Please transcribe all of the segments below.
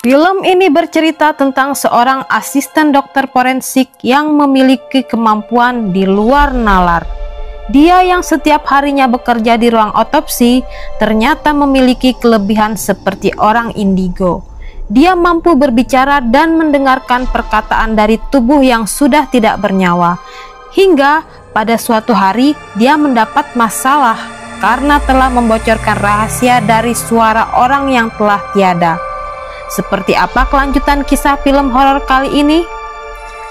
Film ini bercerita tentang seorang asisten dokter forensik yang memiliki kemampuan di luar nalar. Dia yang setiap harinya bekerja di ruang otopsi ternyata memiliki kelebihan seperti orang indigo. Dia mampu berbicara dan mendengarkan perkataan dari tubuh yang sudah tidak bernyawa. Hingga pada suatu hari dia mendapat masalah karena telah membocorkan rahasia dari suara orang yang telah tiada. Seperti apa kelanjutan kisah film horor kali ini?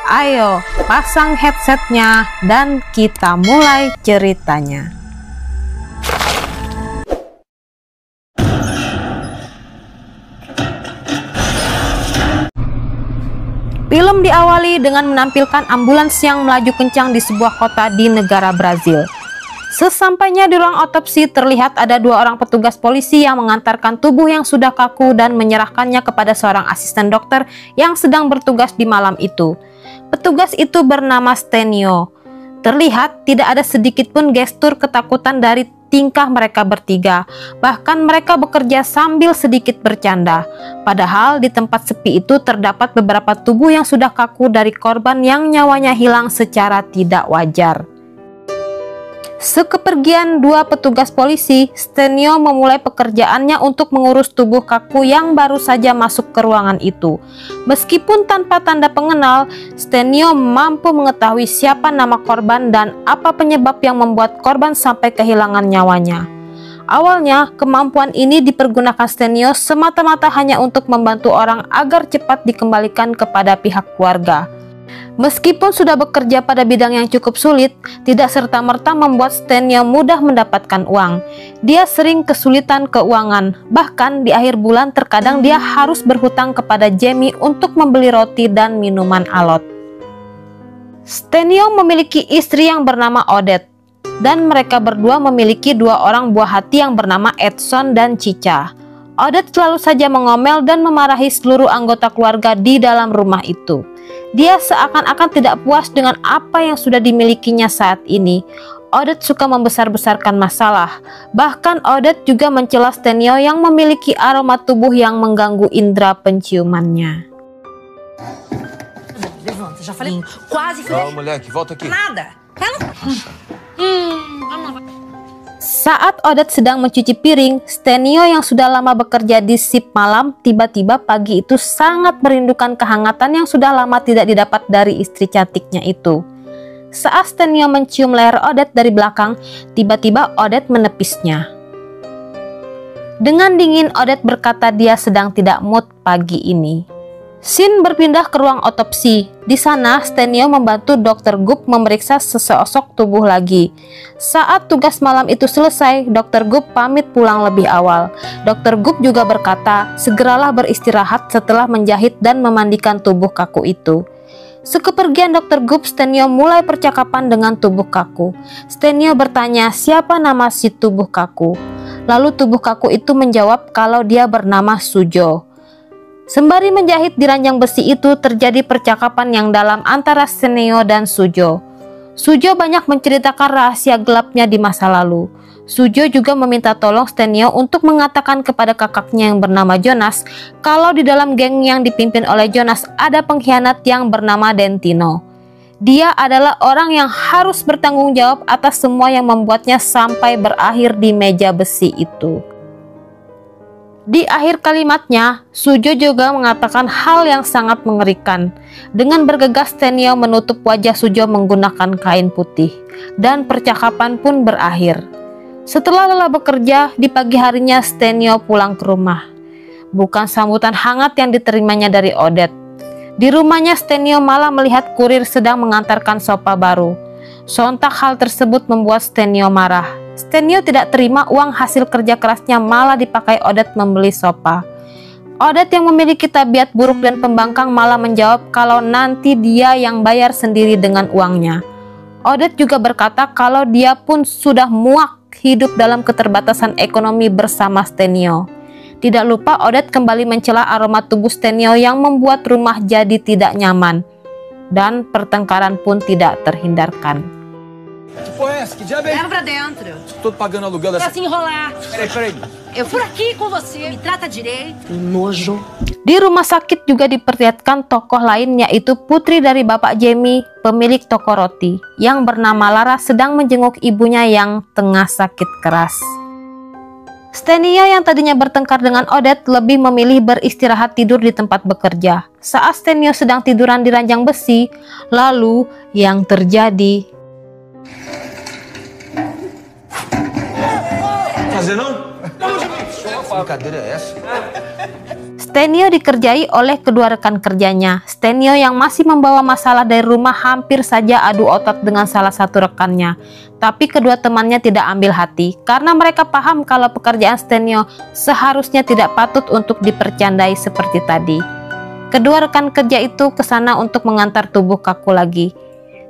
Ayo pasang headsetnya dan kita mulai ceritanya. Film diawali dengan menampilkan ambulans yang melaju kencang di sebuah kota di negara Brazil. Sesampainya di ruang otopsi, terlihat ada dua orang petugas polisi yang mengantarkan tubuh yang sudah kaku dan menyerahkannya kepada seorang asisten dokter yang sedang bertugas di malam itu. Petugas itu bernama Stenio. Terlihat tidak ada sedikit pun gestur ketakutan dari tingkah mereka bertiga. Bahkan mereka bekerja sambil sedikit bercanda. Padahal di tempat sepi itu terdapat beberapa tubuh yang sudah kaku dari korban yang nyawanya hilang secara tidak wajar. Sekepergian dua petugas polisi, Stenio memulai pekerjaannya untuk mengurus tubuh kaku yang baru saja masuk ke ruangan itu. Meskipun tanpa tanda pengenal, Stenio mampu mengetahui siapa nama korban dan apa penyebab yang membuat korban sampai kehilangan nyawanya. Awalnya, kemampuan ini dipergunakan Stenio semata-mata hanya untuk membantu orang agar cepat dikembalikan kepada pihak keluarga. Meskipun sudah bekerja pada bidang yang cukup sulit, tidak serta-merta membuat Stenio mudah mendapatkan uang. Dia sering kesulitan keuangan, bahkan di akhir bulan terkadang dia harus berhutang kepada Jamie untuk membeli roti dan minuman alot. Stenio memiliki istri yang bernama Odette, dan mereka berdua memiliki dua orang buah hati yang bernama Edson dan Cica. Odette selalu saja mengomel dan memarahi seluruh anggota keluarga di dalam rumah itu. Dia seakan-akan tidak puas dengan apa yang sudah dimilikinya saat ini. Odette suka membesar-besarkan masalah. Bahkan Odette juga mencela Stenio yang memiliki aroma tubuh yang mengganggu indera penciumannya. Levanta, já falei. Quase que. Não, moleque, volta aqui. Nada. Saat Odette sedang mencuci piring, Stenio yang sudah lama bekerja di shift malam, tiba-tiba pagi itu sangat merindukan kehangatan yang sudah lama tidak didapat dari istri cantiknya itu. Saat Stenio mencium leher Odette dari belakang, tiba-tiba Odette menepisnya. Dengan dingin, Odette berkata dia sedang tidak mood pagi ini. Scene berpindah ke ruang otopsi. Di sana, Stenio membantu Dr. Gup memeriksa sesosok tubuh lagi. Saat tugas malam itu selesai, Dr. Gup pamit pulang lebih awal. Dr. Gup juga berkata, segeralah beristirahat setelah menjahit dan memandikan tubuh kaku itu. Sekepergian Dr. Gup, Stenio mulai percakapan dengan tubuh kaku. Stenio bertanya siapa nama si tubuh kaku. Lalu tubuh kaku itu menjawab kalau dia bernama Sujo. Sembari menjahit di ranjang besi itu, terjadi percakapan yang dalam antara Stenio dan Sujo. Sujo banyak menceritakan rahasia gelapnya di masa lalu. Sujo juga meminta tolong Stenio untuk mengatakan kepada kakaknya yang bernama Jonas kalau di dalam geng yang dipimpin oleh Jonas ada pengkhianat yang bernama Dentino. Dia adalah orang yang harus bertanggung jawab atas semua yang membuatnya sampai berakhir di meja besi itu. Di akhir kalimatnya, Sujo juga mengatakan hal yang sangat mengerikan. Dengan bergegas, Stenio menutup wajah Sujo menggunakan kain putih, dan percakapan pun berakhir. Setelah lelah bekerja, di pagi harinya Stenio pulang ke rumah. Bukan sambutan hangat yang diterimanya dari Odette. Di rumahnya, Stenio malah melihat kurir sedang mengantarkan sopa baru. Sontak hal tersebut membuat Stenio marah. Stenio tidak terima uang hasil kerja kerasnya malah dipakai Odette membeli sopa. Odette yang memiliki tabiat buruk dan pembangkang malah menjawab kalau nanti dia yang bayar sendiri dengan uangnya. Odette juga berkata kalau dia pun sudah muak hidup dalam keterbatasan ekonomi bersama Stenio. Tidak lupa Odette kembali mencela aroma tubuh Stenio yang membuat rumah jadi tidak nyaman. Dan pertengkaran pun tidak terhindarkan. Que porra é essa? Que diabo é? Leva pra dentro. Tô pagando aluguel Pra dessa... se enrolar. Peraí. Eu fui aqui com você. Me trata direito. Nojo. Di rumah sakit juga diperlihatkan tokoh lain, yaitu putri dari Bapak Jamie, pemilik toko roti, yang bernama Lara sedang menjenguk ibunya yang tengah sakit keras. Stenio yang tadinya bertengkar dengan Odette lebih memilih beristirahat tidur di tempat bekerja. Saat Stenio sedang tiduran di ranjang besi, lalu yang terjadi... Fazer não? Brincadeira é essa? Stenio dikerjai oleh kedua rekan kerjanya. Stenio yang masih membawa masalah dari rumah hampir saja adu otot dengan salah satu rekannya. Tapi kedua temannya tidak ambil hati karena mereka paham kalau pekerjaan Stenio seharusnya tidak patut untuk dipercandai seperti tadi. Kedua rekan kerja itu ke sana untuk mengantar tubuh kaku lagi.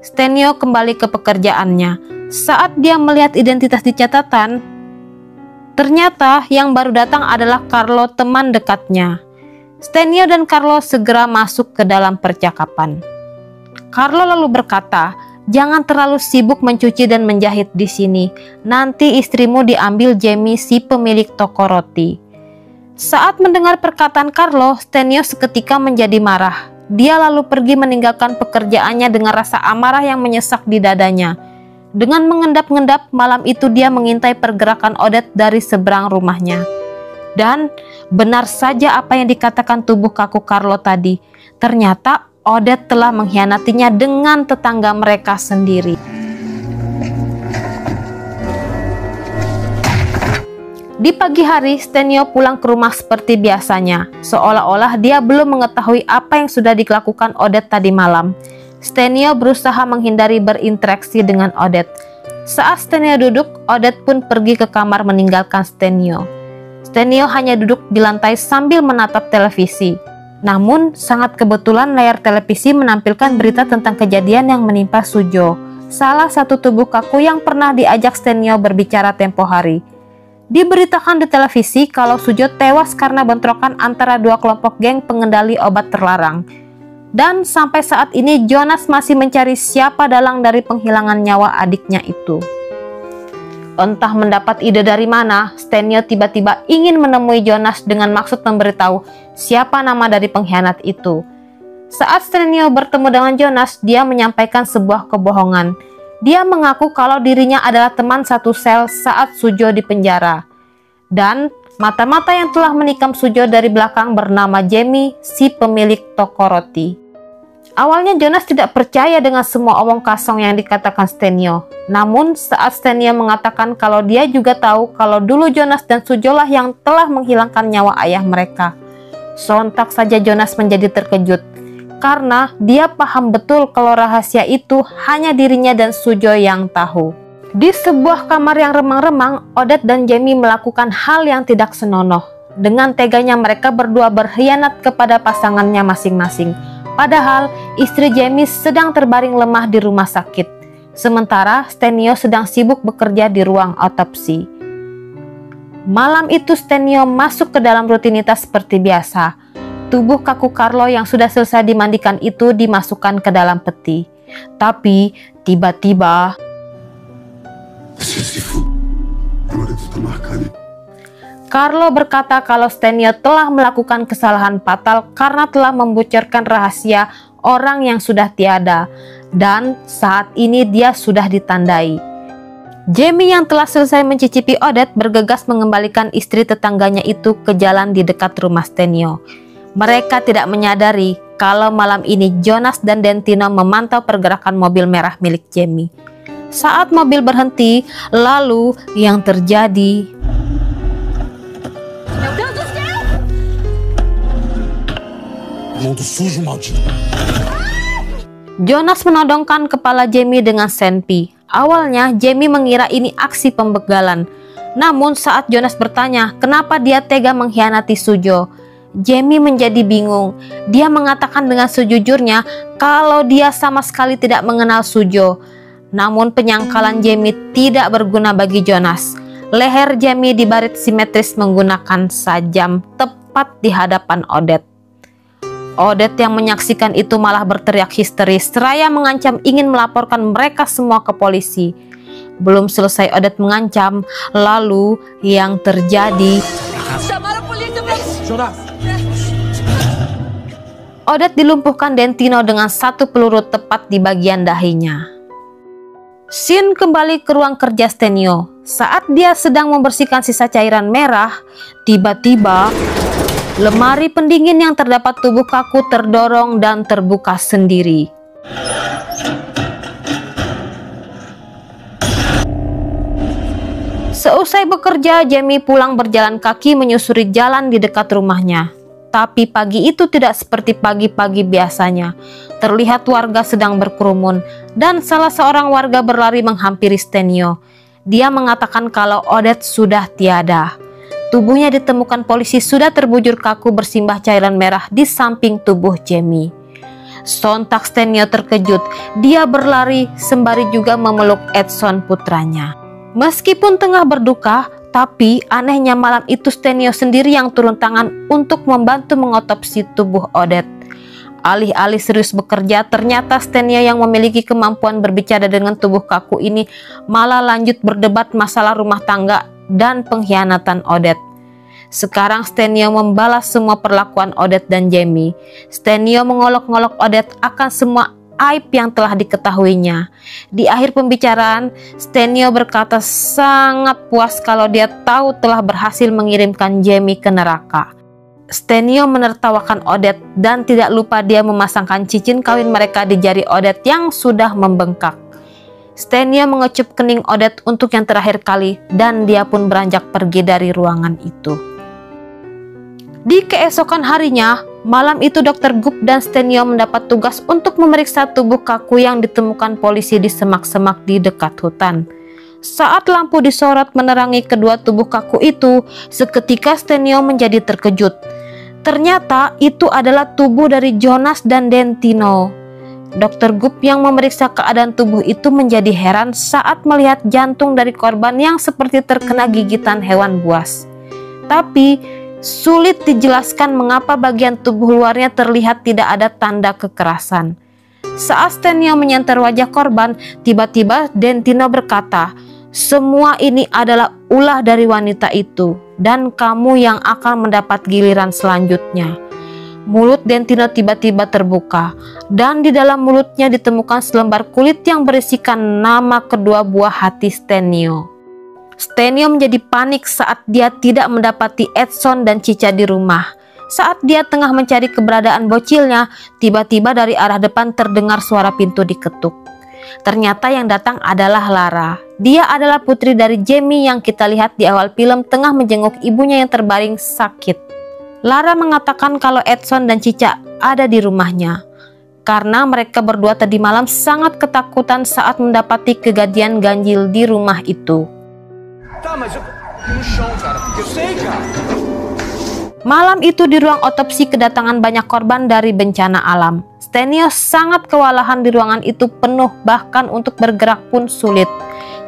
Stenio kembali ke pekerjaannya. Saat dia melihat identitas di catatan, ternyata yang baru datang adalah Carlo, teman dekatnya. Stenio dan Carlo segera masuk ke dalam percakapan. Carlo lalu berkata, "Jangan terlalu sibuk mencuci dan menjahit di sini. Nanti istrimu diambil Jamie, si pemilik toko roti." Saat mendengar perkataan Carlo, Stenio seketika menjadi marah. Dia lalu pergi meninggalkan pekerjaannya dengan rasa amarah yang menyesak di dadanya. Dengan mengendap-endap, malam itu dia mengintai pergerakan Odette dari seberang rumahnya. Dan benar saja apa yang dikatakan tubuh kaku Carlo tadi. Ternyata Odette telah mengkhianatinya dengan tetangga mereka sendiri. Di pagi hari, Stenio pulang ke rumah seperti biasanya. Seolah-olah dia belum mengetahui apa yang sudah dilakukan Odette tadi malam. Stenio berusaha menghindari berinteraksi dengan Odette. Saat Stenio duduk, Odette pun pergi ke kamar meninggalkan Stenio. Stenio hanya duduk di lantai sambil menatap televisi. Namun, sangat kebetulan layar televisi menampilkan berita tentang kejadian yang menimpa Sujo, salah satu tubuh kaku yang pernah diajak Stenio berbicara tempo hari. Diberitakan di televisi kalau Sujo tewas karena bentrokan antara dua kelompok geng pengendali obat terlarang. Dan sampai saat ini Jonas masih mencari siapa dalang dari penghilangan nyawa adiknya itu. Entah mendapat ide dari mana, Stenio tiba-tiba ingin menemui Jonas dengan maksud memberitahu siapa nama dari pengkhianat itu. Saat Stenio bertemu dengan Jonas, dia menyampaikan sebuah kebohongan. Dia mengaku kalau dirinya adalah teman satu sel saat Sujo dipenjara. Dan mata-mata yang telah menikam Sujo dari belakang bernama Jamie, si pemilik toko roti. Awalnya Jonas tidak percaya dengan semua omong kosong yang dikatakan Stenio. Namun saat Stenio mengatakan kalau dia juga tahu kalau dulu Jonas dan Sujolah yang telah menghilangkan nyawa ayah mereka, sontak saja Jonas menjadi terkejut. Karena dia paham betul kalau rahasia itu hanya dirinya dan Sujo yang tahu. Di sebuah kamar yang remang-remang, Odette dan Jamie melakukan hal yang tidak senonoh. Dengan teganya mereka berdua berkhianat kepada pasangannya masing-masing. Padahal istri Jamie sedang terbaring lemah di rumah sakit. Sementara Stenio sedang sibuk bekerja di ruang otopsi. Malam itu Stenio masuk ke dalam rutinitas seperti biasa. Tubuh kaku Carlo yang sudah selesai dimandikan itu dimasukkan ke dalam peti. Tapi tiba-tiba Carlo berkata kalau Stenio telah melakukan kesalahan fatal karena telah membocorkan rahasia orang yang sudah tiada, dan saat ini dia sudah ditandai. Jamie yang telah selesai mencicipi Odette bergegas mengembalikan istri tetangganya itu ke jalan di dekat rumah Stenio. Mereka tidak menyadari kalau malam ini Jonas dan Dentino memantau pergerakan mobil merah milik Jamie. Saat mobil berhenti, lalu yang terjadi... Jonas menodongkan kepala Jamie dengan senpi. Awalnya Jamie mengira ini aksi pembegalan. Namun saat Jonas bertanya kenapa dia tega mengkhianati Sujo, Jamie menjadi bingung. Dia mengatakan dengan sejujurnya kalau dia sama sekali tidak mengenal Sujo. Namun penyangkalan Jamie tidak berguna bagi Jonas. Leher Jamie dibarit simetris menggunakan sajam tepat di hadapan Odette. Odette yang menyaksikan itu malah berteriak histeris seraya mengancam ingin melaporkan mereka semua ke polisi. Belum selesai Odette mengancam, lalu yang terjadi, Odette dilumpuhkan Dentino dengan satu peluru tepat di bagian dahinya. Shin kembali ke ruang kerja Stenio. Saat dia sedang membersihkan sisa cairan merah, tiba-tiba lemari pendingin yang terdapat tubuh kaku terdorong dan terbuka sendiri. Seusai bekerja, Jamie pulang berjalan kaki menyusuri jalan di dekat rumahnya. Tapi pagi itu tidak seperti pagi-pagi biasanya. Terlihat warga sedang berkerumun dan salah seorang warga berlari menghampiri Stenio. Dia mengatakan kalau Odette sudah tiada. Tubuhnya ditemukan polisi sudah terbujur kaku bersimbah cairan merah di samping tubuh Jamie. Sontak Stenio terkejut. Dia berlari sembari juga memeluk Edson putranya. Meskipun tengah berduka, tapi anehnya malam itu Stenio sendiri yang turun tangan untuk membantu mengotopsi tubuh Odette. Alih-alih serius bekerja, ternyata Stenio yang memiliki kemampuan berbicara dengan tubuh kaku ini malah lanjut berdebat masalah rumah tangga dan pengkhianatan Odette. Sekarang Stenio membalas semua perlakuan Odette dan Jamie. Stenio mengolok-ngolok Odette akan semua aib yang telah diketahuinya. Di akhir pembicaraan, Stenio berkata sangat puas kalau dia tahu telah berhasil mengirimkan Jamie ke neraka. Stenio menertawakan Odette dan tidak lupa dia memasangkan cincin kawin mereka di jari Odette yang sudah membengkak. Stenio mengecup kening Odette untuk yang terakhir kali dan dia pun beranjak pergi dari ruangan itu. Di keesokan harinya, malam itu Dr. Gup dan Stenio mendapat tugas untuk memeriksa tubuh kaku yang ditemukan polisi di semak-semak di dekat hutan. Saat lampu disorot menerangi kedua tubuh kaku itu, seketika Stenio menjadi terkejut. Ternyata itu adalah tubuh dari Jonas dan Dentino. Dr. Gup yang memeriksa keadaan tubuh itu menjadi heran saat melihat jantung dari korban yang seperti terkena gigitan hewan buas. Tapi sulit dijelaskan mengapa bagian tubuh luarnya terlihat tidak ada tanda kekerasan. Saat Stenio menyentuh wajah korban, tiba-tiba Dentino berkata, "Semua ini adalah ulah dari wanita itu, dan kamu yang akan mendapat giliran selanjutnya." Mulut Dentino tiba-tiba terbuka, dan di dalam mulutnya ditemukan selembar kulit yang berisikan nama kedua buah hati Stenio. Stenio menjadi panik saat dia tidak mendapati Edson dan Cica di rumah. Saat dia tengah mencari keberadaan bocilnya, tiba-tiba dari arah depan terdengar suara pintu diketuk. Ternyata yang datang adalah Lara. Dia adalah putri dari Jamie yang kita lihat di awal film tengah menjenguk ibunya yang terbaring sakit. Lara mengatakan kalau Edson dan Cica ada di rumahnya karena mereka berdua tadi malam sangat ketakutan saat mendapati kejadian ganjil di rumah itu. Malam itu di ruang otopsi kedatangan banyak korban dari bencana alam. Stenio sangat kewalahan di ruangan itu penuh, bahkan untuk bergerak pun sulit.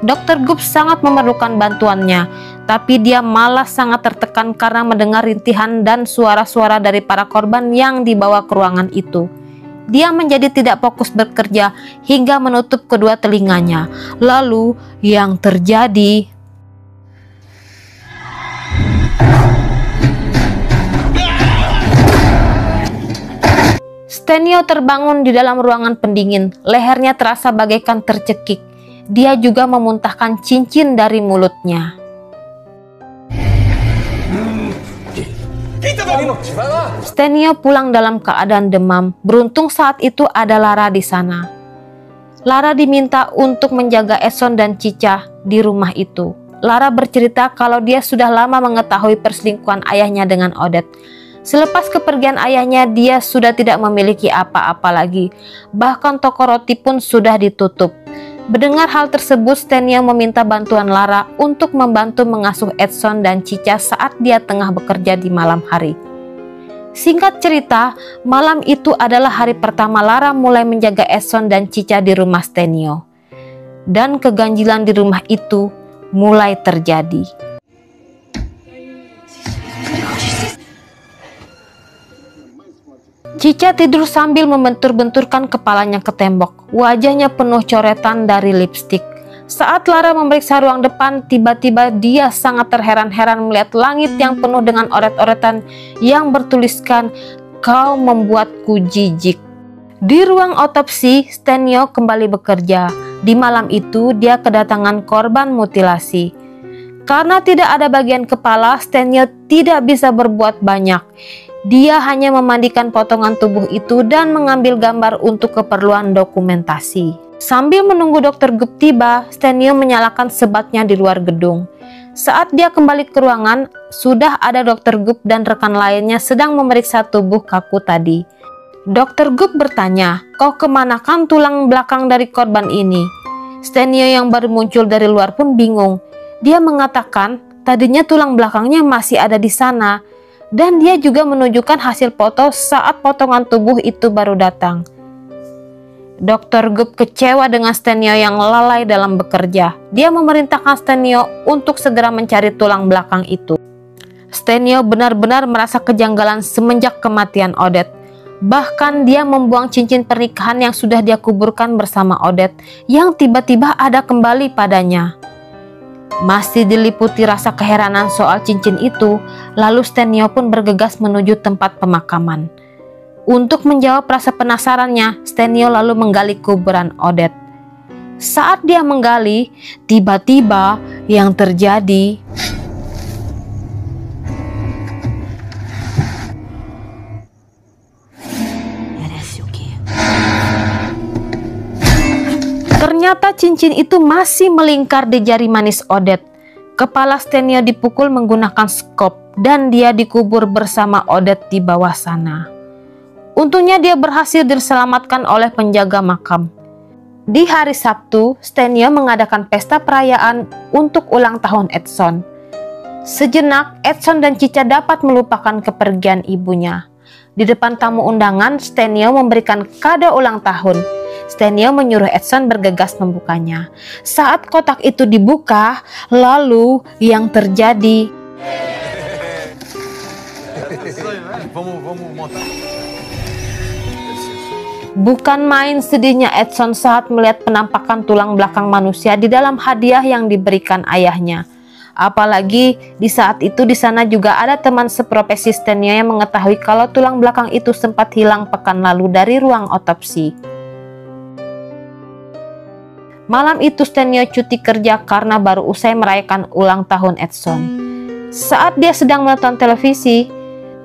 Dr. Gup sangat memerlukan bantuannya, tapi dia malah sangat tertekan karena mendengar rintihan dan suara-suara dari para korban yang dibawa ke ruangan itu. Dia menjadi tidak fokus bekerja hingga menutup kedua telinganya. Lalu yang terjadi, Stenio terbangun di dalam ruangan pendingin. Lehernya terasa bagaikan tercekik. Dia juga memuntahkan cincin dari mulutnya. Stenio pulang dalam keadaan demam. Beruntung saat itu ada Lara di sana. Lara diminta untuk menjaga Edson dan Cica di rumah itu. Lara bercerita kalau dia sudah lama mengetahui perselingkuhan ayahnya dengan Odette. Selepas kepergian ayahnya, dia sudah tidak memiliki apa-apa lagi. Bahkan toko roti pun sudah ditutup. Mendengar hal tersebut, Stenio meminta bantuan Lara untuk membantu mengasuh Edson dan Cica saat dia tengah bekerja di malam hari. Singkat cerita, malam itu adalah hari pertama Lara mulai menjaga Edson dan Cica di rumah Stenio. Dan keganjilan di rumah itu mulai terjadi. Cica tidur sambil membentur-benturkan kepalanya ke tembok. Wajahnya penuh coretan dari lipstik. Saat Lara memeriksa ruang depan, tiba-tiba dia sangat terheran-heran melihat langit yang penuh dengan oret-oretan yang bertuliskan, "Kau membuatku jijik." Di ruang otopsi, Stenio kembali bekerja. Di malam itu, dia kedatangan korban mutilasi. Karena tidak ada bagian kepala, Stenio tidak bisa berbuat banyak. Dia hanya memandikan potongan tubuh itu dan mengambil gambar untuk keperluan dokumentasi. Sambil menunggu Dr. Gup tiba, Stenio menyalakan sebatnya di luar gedung. Saat dia kembali ke ruangan, sudah ada Dr. Gup dan rekan lainnya sedang memeriksa tubuh kaku tadi. Dr. Gup bertanya, "Kau kemanakan tulang belakang dari korban ini?" Stenio yang baru muncul dari luar pun bingung. Dia mengatakan, tadinya tulang belakangnya masih ada di sana. Dan dia juga menunjukkan hasil foto saat potongan tubuh itu baru datang. Dr. Gup kecewa dengan Stenio yang lalai dalam bekerja. Dia memerintahkan Stenio untuk segera mencari tulang belakang itu. Stenio benar-benar merasa kejanggalan semenjak kematian Odette. Bahkan dia membuang cincin pernikahan yang sudah dia kuburkan bersama Odette yang tiba-tiba ada kembali padanya. Masih diliputi rasa keheranan soal cincin itu, lalu Stenio pun bergegas menuju tempat pemakaman. Untuk menjawab rasa penasarannya, Stenio lalu menggali kuburan Odette. Saat dia menggali, tiba-tiba yang terjadi... Ternyata cincin itu masih melingkar di jari manis Odette. Kepala Stenio dipukul menggunakan skop dan dia dikubur bersama Odette di bawah sana. Untungnya dia berhasil diselamatkan oleh penjaga makam. Di hari Sabtu, Stenio mengadakan pesta perayaan untuk ulang tahun Edson. Sejenak, Edson dan Cica dapat melupakan kepergian ibunya. Di depan tamu undangan, Stenio memberikan kado ulang tahun. Stenio menyuruh Edson bergegas membukanya. Saat kotak itu dibuka, lalu yang terjadi... Bukan main sedihnya Edson saat melihat penampakan tulang belakang manusia di dalam hadiah yang diberikan ayahnya. Apalagi di saat itu di sana juga ada teman seprofesi Stenio yang mengetahui kalau tulang belakang itu sempat hilang pekan lalu dari ruang otopsi. Malam itu Stenio cuti kerja karena baru usai merayakan ulang tahun Edson. Saat dia sedang menonton televisi,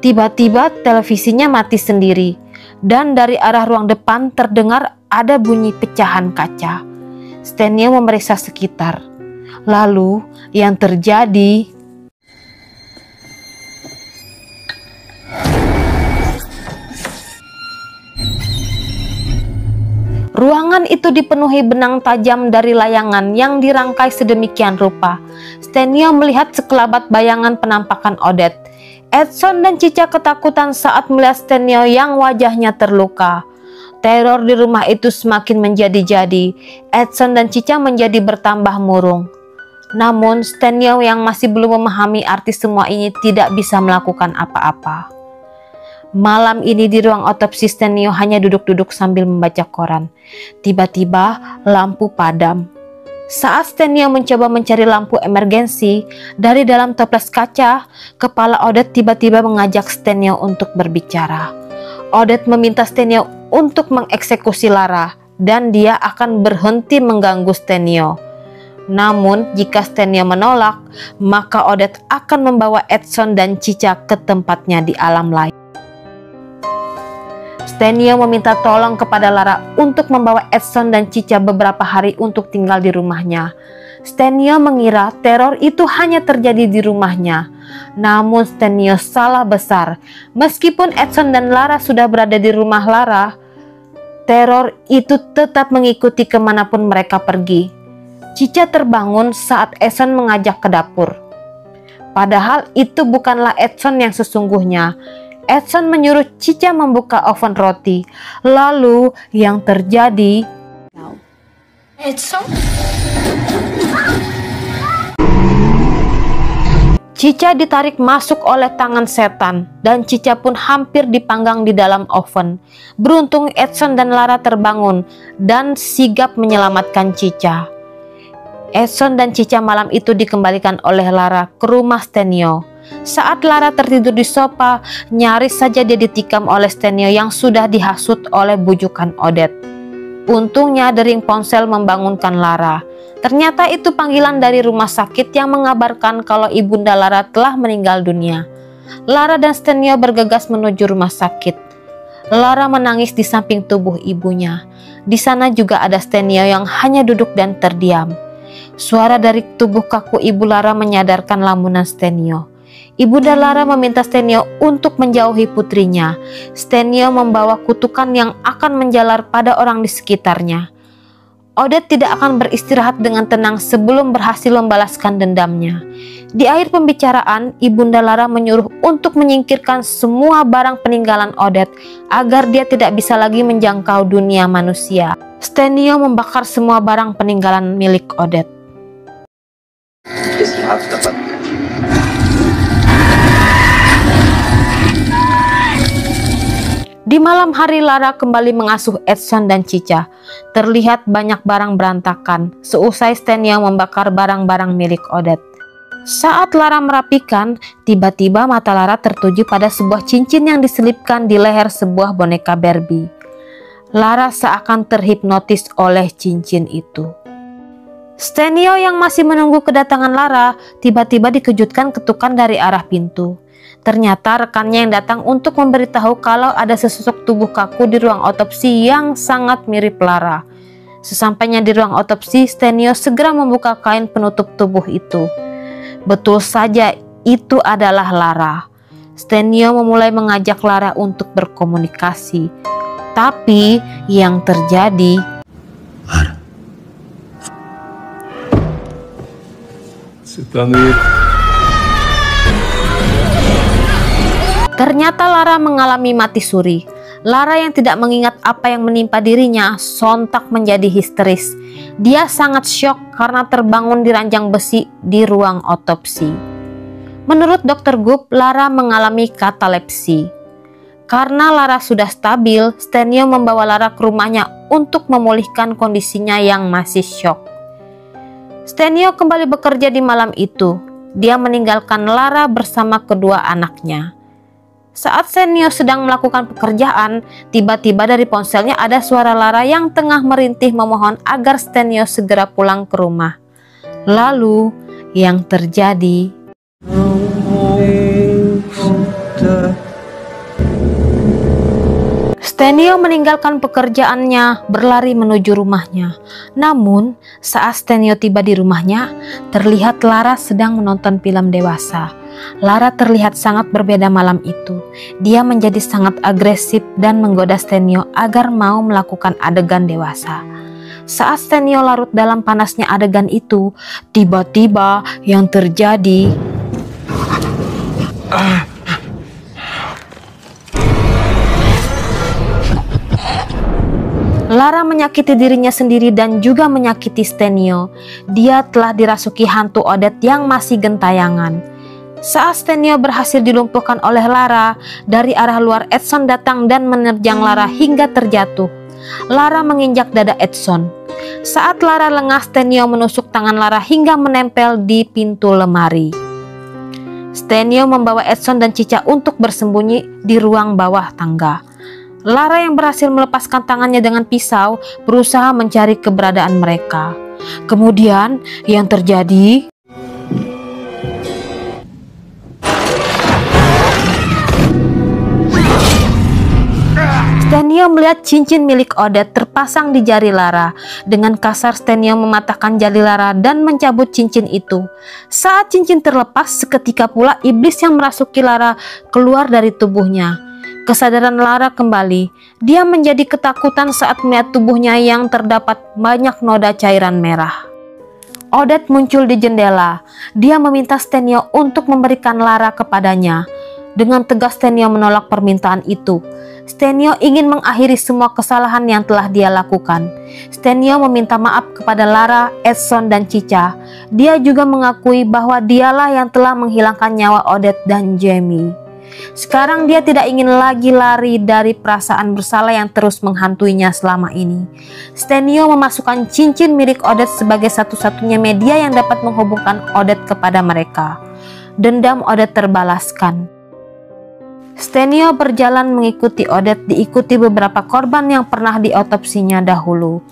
tiba-tiba televisinya mati sendiri. Dan dari arah ruang depan terdengar ada bunyi pecahan kaca. Stenio memeriksa sekitar. Lalu yang terjadi... Ruangan itu dipenuhi benang tajam dari layangan yang dirangkai sedemikian rupa. Stenio melihat sekelabat bayangan penampakan Odette. Edson dan Cica ketakutan saat melihat Stenio yang wajahnya terluka. Teror di rumah itu semakin menjadi-jadi. Edson dan Cica menjadi bertambah murung. Namun Stenio yang masih belum memahami arti semua ini tidak bisa melakukan apa-apa. Malam ini di ruang otopsi Stenio hanya duduk-duduk sambil membaca koran. Tiba-tiba lampu padam. Saat Stenio mencoba mencari lampu emergensi, dari dalam toples kaca, kepala Odette tiba-tiba mengajak Stenio untuk berbicara. Odette meminta Stenio untuk mengeksekusi Lara dan dia akan berhenti mengganggu Stenio. Namun jika Stenio menolak, maka Odette akan membawa Edson dan Cica ke tempatnya di alam lain. Stenio meminta tolong kepada Lara untuk membawa Edson dan Cica beberapa hari untuk tinggal di rumahnya. Stenio mengira teror itu hanya terjadi di rumahnya. Namun Stenio salah besar. Meskipun Edson dan Lara sudah berada di rumah Lara, teror itu tetap mengikuti kemanapun mereka pergi. Cica terbangun saat Edson mengajak ke dapur. Padahal itu bukanlah Edson yang sesungguhnya. Edson menyuruh Cica membuka oven roti. Lalu yang terjadi... Edson? Cica ditarik masuk oleh tangan setan dan Cica pun hampir dipanggang di dalam oven. Beruntung Edson dan Lara terbangun dan sigap menyelamatkan Cica. Edson dan Cica malam itu dikembalikan oleh Lara ke rumah Stenio. Saat Lara tertidur di sofa, nyaris saja dia ditikam oleh Stenio yang sudah dihasut oleh bujukan Odette. Untungnya dering ponsel membangunkan Lara. Ternyata itu panggilan dari rumah sakit yang mengabarkan kalau ibunda Lara telah meninggal dunia. Lara dan Stenio bergegas menuju rumah sakit. Lara menangis di samping tubuh ibunya. Di sana juga ada Stenio yang hanya duduk dan terdiam. Suara dari tubuh kaku ibu Lara menyadarkan lamunan Stenio. Ibunda Lara meminta Stenio untuk menjauhi putrinya. Stenio membawa kutukan yang akan menjalar pada orang di sekitarnya. Odette tidak akan beristirahat dengan tenang sebelum berhasil membalaskan dendamnya. Di akhir pembicaraan, ibunda Lara menyuruh untuk menyingkirkan semua barang peninggalan Odette agar dia tidak bisa lagi menjangkau dunia manusia. Stenio membakar semua barang peninggalan milik Odette. Di malam hari Lara kembali mengasuh Edson dan Cica. Terlihat banyak barang berantakan seusai Stenio membakar barang-barang milik Odette. Saat Lara merapikan, tiba-tiba mata Lara tertuju pada sebuah cincin yang diselipkan di leher sebuah boneka Barbie. Lara seakan terhipnotis oleh cincin itu. Stenio yang masih menunggu kedatangan Lara tiba-tiba dikejutkan ketukan dari arah pintu. Ternyata rekannya yang datang untuk memberitahu kalau ada sesosok tubuh kaku di ruang otopsi yang sangat mirip Lara. Sesampainya di ruang otopsi, Stenio segera membuka kain penutup tubuh itu. Betul saja, itu adalah Lara. Stenio memulai mengajak Lara untuk berkomunikasi. Tapi yang terjadi... Lara. Ternyata Lara mengalami mati suri. Lara yang tidak mengingat apa yang menimpa dirinya sontak menjadi histeris. Dia sangat syok karena terbangun di ranjang besi di ruang otopsi. Menurut Dr. Gup, Lara mengalami katalepsi. Karena Lara sudah stabil, Stenio membawa Lara ke rumahnya untuk memulihkan kondisinya yang masih syok. Stenio kembali bekerja di malam itu. Dia meninggalkan Lara bersama kedua anaknya. Saat Stenio sedang melakukan pekerjaan, tiba-tiba dari ponselnya ada suara Lara yang tengah merintih memohon agar Stenio segera pulang ke rumah. Lalu, yang terjadi... Stenio meninggalkan pekerjaannya, berlari menuju rumahnya. Namun, saat Stenio tiba di rumahnya, terlihat Lara sedang menonton film dewasa. Lara terlihat sangat berbeda malam itu. Dia menjadi sangat agresif dan menggoda Stenio agar mau melakukan adegan dewasa. Saat Stenio larut dalam panasnya adegan itu, tiba-tiba yang terjadi... Lara menyakiti dirinya sendiri dan juga menyakiti Stenio. Dia telah dirasuki hantu Odette yang masih gentayangan. Saat Stenio berhasil dilumpuhkan oleh Lara, dari arah luar Edson datang dan menerjang Lara hingga terjatuh. Lara menginjak dada Edson. Saat Lara lengah, Stenio menusuk tangan Lara hingga menempel di pintu lemari. Stenio membawa Edson dan Cica untuk bersembunyi di ruang bawah tangga. Lara yang berhasil melepaskan tangannya dengan pisau berusaha mencari keberadaan mereka. Kemudian yang terjadi... Stenio melihat cincin milik Odette terpasang di jari Lara. Dengan kasar Stenio mematahkan jari Lara dan mencabut cincin itu. Saat cincin terlepas, seketika pula iblis yang merasuki Lara keluar dari tubuhnya. Kesadaran Lara kembali. Dia menjadi ketakutan saat melihat tubuhnya yang terdapat banyak noda cairan merah. Odette muncul di jendela. Dia meminta Stenio untuk memberikan Lara kepadanya. Dengan tegas Stenio menolak permintaan itu. Stenio ingin mengakhiri semua kesalahan yang telah dia lakukan. Stenio meminta maaf kepada Lara, Edson, dan Cica. Dia juga mengakui bahwa dialah yang telah menghilangkan nyawa Odette dan Jamie. Sekarang dia tidak ingin lagi lari dari perasaan bersalah yang terus menghantuinya selama ini. Stenio memasukkan cincin milik Odette sebagai satu-satunya media yang dapat menghubungkan Odette kepada mereka. Dendam Odette terbalaskan. Stenio berjalan mengikuti Odette, diikuti beberapa korban yang pernah diotopsinya dahulu.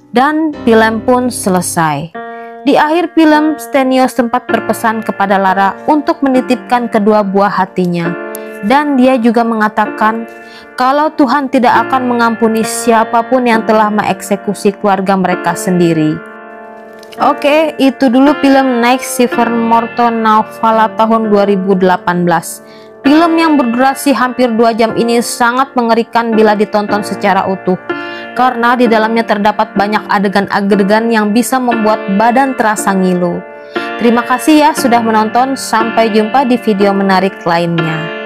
Dan film pun selesai. Di akhir film, Stenio sempat berpesan kepada Lara untuk menitipkan kedua buah hatinya. Dan dia juga mengatakan kalau Tuhan tidak akan mengampuni siapapun yang telah mengeksekusi keluarga mereka sendiri. Oke, itu dulu film Nec Semper Morto Nauvala tahun 2018. Film yang berdurasi hampir 2 jam ini sangat mengerikan bila ditonton secara utuh, karena di dalamnya terdapat banyak adegan-adegan yang bisa membuat badan terasa ngilu. Terima kasih ya sudah menonton, sampai jumpa di video menarik lainnya.